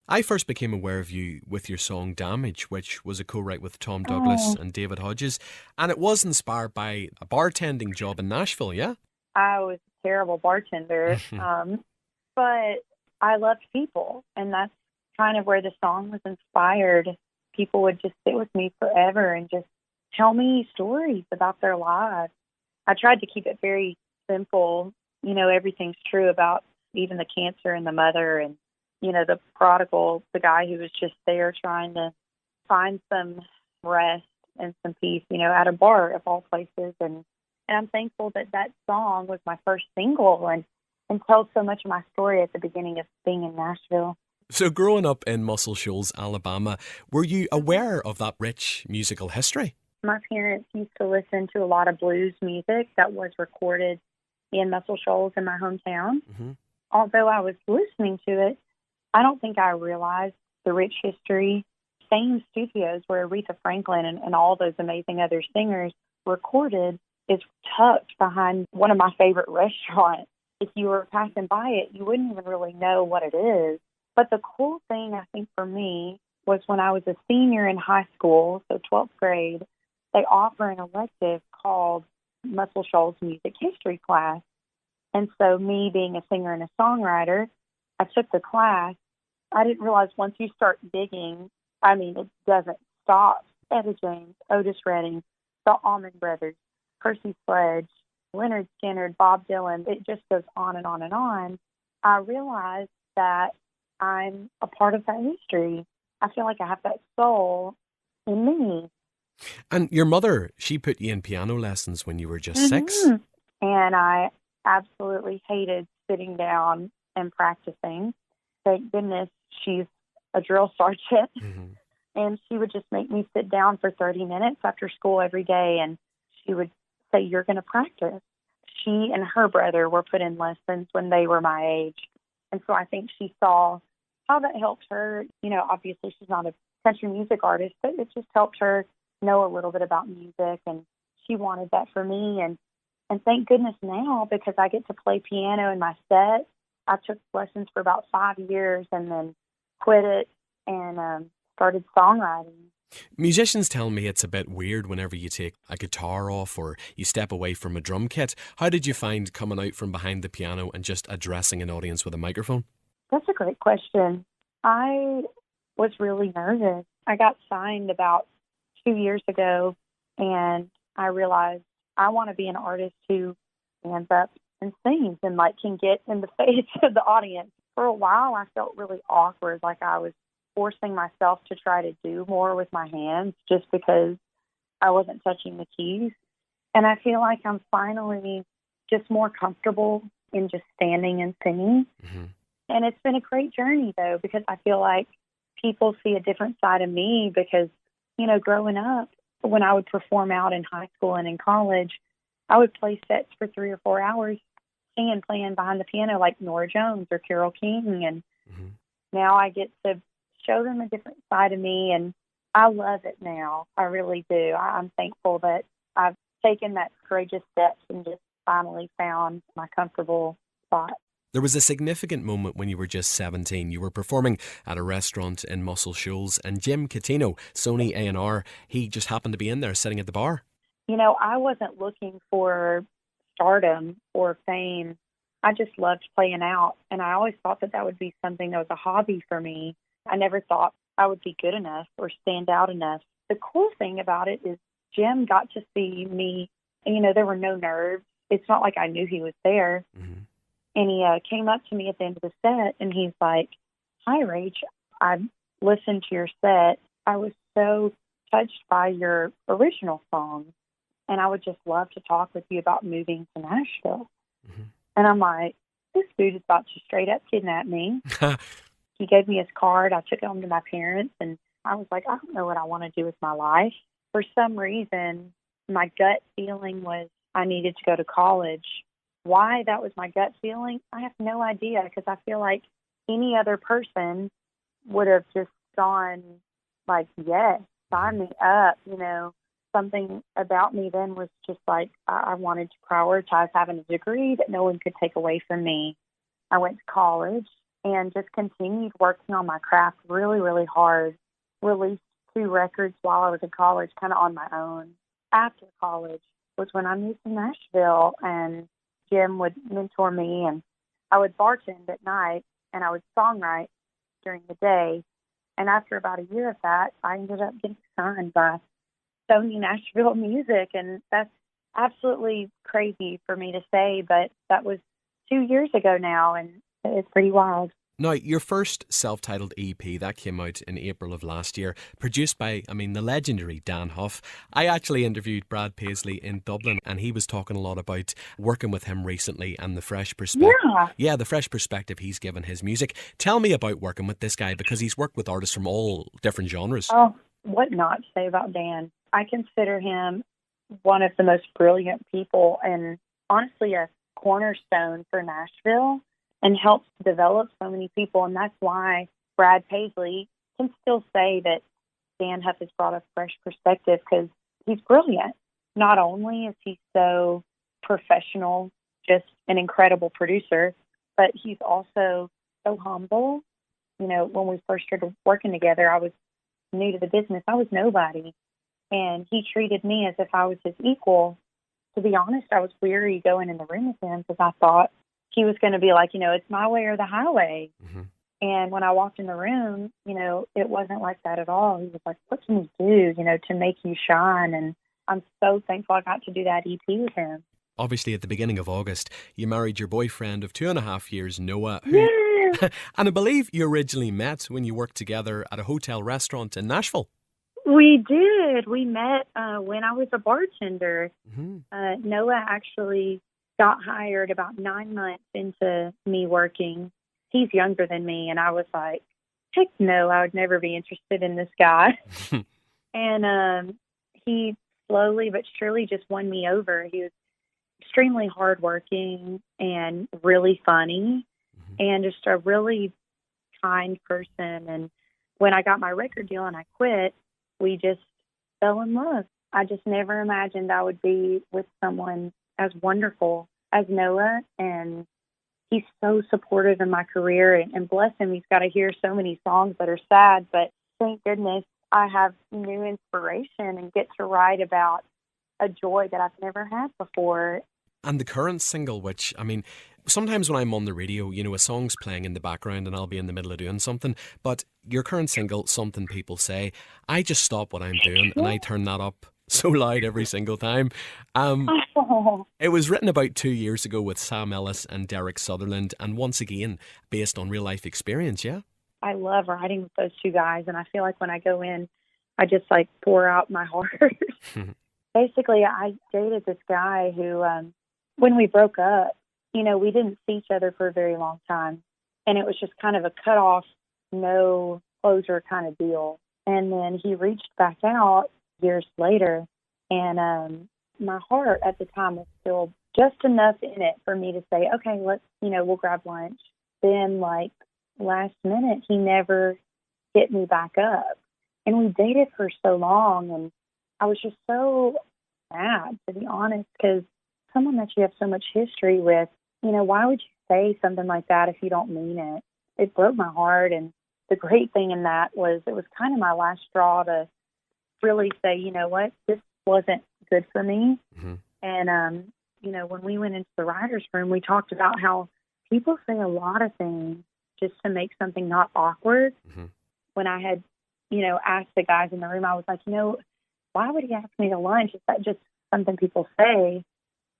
I first became aware of you with your song Damage, which was a co-write with Tom Douglas Oh, and David Hodges, and it was inspired by a bartending job in Nashville, yeah? I was a terrible bartender, but I loved people, and that's kind of where the song was inspired. People would just sit with me forever and just tell me stories about their lives. I tried to keep it very simple. Everything's true about even the cancer and the mother and, the prodigal, the guy who was just there trying to find some rest and some peace, at a bar of all places. And I'm thankful that that song was my first single and tells so much of my story at the beginning of being in Nashville. So, growing up in Muscle Shoals, Alabama, were you aware of that rich musical history? My parents used to listen to a lot of blues music that was recorded in Muscle Shoals in my hometown. Hmm. Although I was listening to it, I don't think I realized the rich history. Same studios where Aretha Franklin and all those amazing other singers recorded is tucked behind one of my favorite restaurants. If you were passing by it, you wouldn't even really know what it is. But the cool thing, I think, for me was when I was a senior in high school, so 12th grade, they offer an elective called Muscle Shoals Music History class. And so, me being a singer and a songwriter, I took the class. I didn't realize once you start digging, it doesn't stop. Etta James, Otis Redding, the Allman Brothers, Percy Sledge, Leonard Skinner, Bob Dylan, it just goes on and on and on. I realized that I'm a part of that history. I feel like I have that soul in me. And your mother, she put you in piano lessons when you were just six? hmm And I absolutely hated sitting down and practicing. Thank goodness she's a drill sergeant. Hmm. And she would just make me sit down for 30 minutes after school every day. And she would say, "You're going to practice." She and her brother were put in lessons when they were my age. And so I think she saw how that helped her. Obviously she's not a country music artist, but it just helped her know a little bit about music. And she wanted that for me. And thank goodness now, because I get to play piano in my set. I took lessons for about 5 years and then quit it and started songwriting. Musicians tell me it's a bit weird whenever you take a guitar off or you step away from a drum kit. How did you find coming out from behind the piano and just addressing an audience with a microphone? That's a great question. I was really nervous. I got signed about 2 years ago, and I realized I want to be an artist who stands up and sings and can get in the face of the audience. For a while, I felt really awkward, like I was forcing myself to try to do more with my hands just because I wasn't touching the keys. And I feel like I'm finally just more comfortable in just standing and singing. Hmm. And it's been a great journey, though, because I feel like people see a different side of me because, growing up, when I would perform out in high school and in college, I would play sets for 3 or 4 hours, singing, playing behind the piano like Nora Jones or Carole King. And Hmm. now I get to show them a different side of me, and I love it now. I really do. I'm thankful that I've taken that courageous steps and just finally found my comfortable spot. There was a significant moment when you were just 17. You were performing at a restaurant in Muscle Shoals, and Jim Catino, Sony A&R, he just happened to be in there sitting at the bar. I wasn't looking for stardom or fame. I just loved playing out, and I always thought that that would be something that was a hobby for me. I never thought I would be good enough or stand out enough. The cool thing about it is Jim got to see me, and there were no nerves. It's not like I knew he was there. Hmm. And he came up to me at the end of the set, and he's like, "Hi, Rach. I listened to your set. I was so touched by your original song, and I would just love to talk with you about moving to Nashville." And I'm like, this dude is about to straight up kidnap me. Hmm. He gave me his card. I took it home to my parents, and I was like, I don't know what I want to do with my life. For some reason, my gut feeling was I needed to go to college. Why that was my gut feeling, I have no idea, because I feel like any other person would have just gone like, yes, sign me up. Something about me then was just like I wanted to prioritize having a degree that no one could take away from me. I went to college. and just continued working on my craft really, really hard. Released 2 records while I was in college, kind of on my own. After college was when I moved to Nashville, and Jim would mentor me, and I would bartend at night, and I would songwrite during the day. And after about a year of that, I ended up getting signed by Sony Nashville Music, and that's absolutely crazy for me to say, but that was 2 years ago now, and it's pretty wild. Now, your first self-titled EP, that came out in April of last year, produced by, the legendary Dan Huff. I actually interviewed Brad Paisley in Dublin, and he was talking a lot about working with him recently and the fresh perspective. Yeah, the fresh perspective he's given his music. Tell me about working with this guy, because he's worked with artists from all different genres. Oh, what not to say about Dan? I consider him one of the most brilliant people, and honestly a cornerstone for Nashville, and helps develop so many people. And that's why Brad Paisley can still say that Dan Huff has brought a fresh perspective, because he's brilliant. Not only is he so professional, just an incredible producer, but he's also so humble. You know, when we first started working together, I was new to the business. I was nobody. And he treated me as if I was his equal. To be honest, I was weary going in the room with him, because I thought he was going to be like, it's my way or the highway. Mm-hmm. And when I walked in the room, it wasn't like that at all. He was like, what can we do, to make you shine? And I'm so thankful I got to do that EP with him. Obviously, at the beginning of August, you married your boyfriend of 2.5 years, Noah. Yeah. And I believe you originally met when you worked together at a hotel restaurant in Nashville. We did. We met when I was a bartender. Mm-hmm. Noah actually got hired about 9 months into me working. He's younger than me, and I was like, heck no, I would never be interested in this guy. And he slowly but surely just won me over. He was extremely hardworking and really funny, and just a really kind person. And when I got my record deal and I quit, we just fell in love. I just never imagined I would be with someone as wonderful as Noah, and he's so supportive in my career, and bless him, he's got to hear so many songs that are sad, but thank goodness I have new inspiration and get to write about a joy that I've never had before. And the current single, which, sometimes when I'm on the radio, a song's playing in the background and I'll be in the middle of doing something, but your current single, Something People Say, I just stop what I'm doing and I turn that up so loud every single time. It was written about 2 years ago with Sam Ellis and Derek Sutherland, and once again based on real life experience. Yeah, I love writing with those two guys, and I feel like when I go in, I just pour out my heart. Basically, I dated this guy who, when we broke up, we didn't see each other for a very long time, and it was just kind of a cut off, no closure kind of deal. And then he reached back out years later, and my heart at the time was still just enough in it for me to say, okay, let's, we'll grab lunch. Then, last minute, he never hit me back up. And we dated for so long, and I was just so mad, to be honest, because someone that you have so much history with, why would you say something like that if you don't mean it? It broke my heart, and the great thing in that was it was kind of my last straw to really say, you know what, this wasn't good for me. Mm-hmm. And, when we went into the writer's room, we talked about how people say a lot of things just to make something not awkward. Mm-hmm. When I had, asked the guys in the room, I was like, why would he ask me to lunch? Is that just something people say?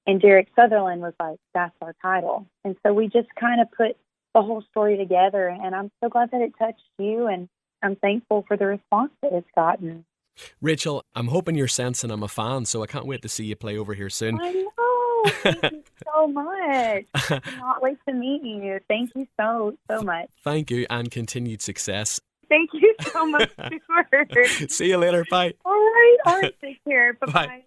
And Derek Sutherland was like, that's our title. And so we just kind of put the whole story together, and I'm so glad that it touched you, and I'm thankful for the response that it's gotten. Rachel, I'm hoping you're sensing I'm a fan, so I can't wait to see you play over here soon. I know. Thank you so much. I cannot wait to meet you. Thank you so much. Thank you, and continued success. Thank you so much, Stuart. See you later. Bye. All right. Take care. Bye-bye. Bye.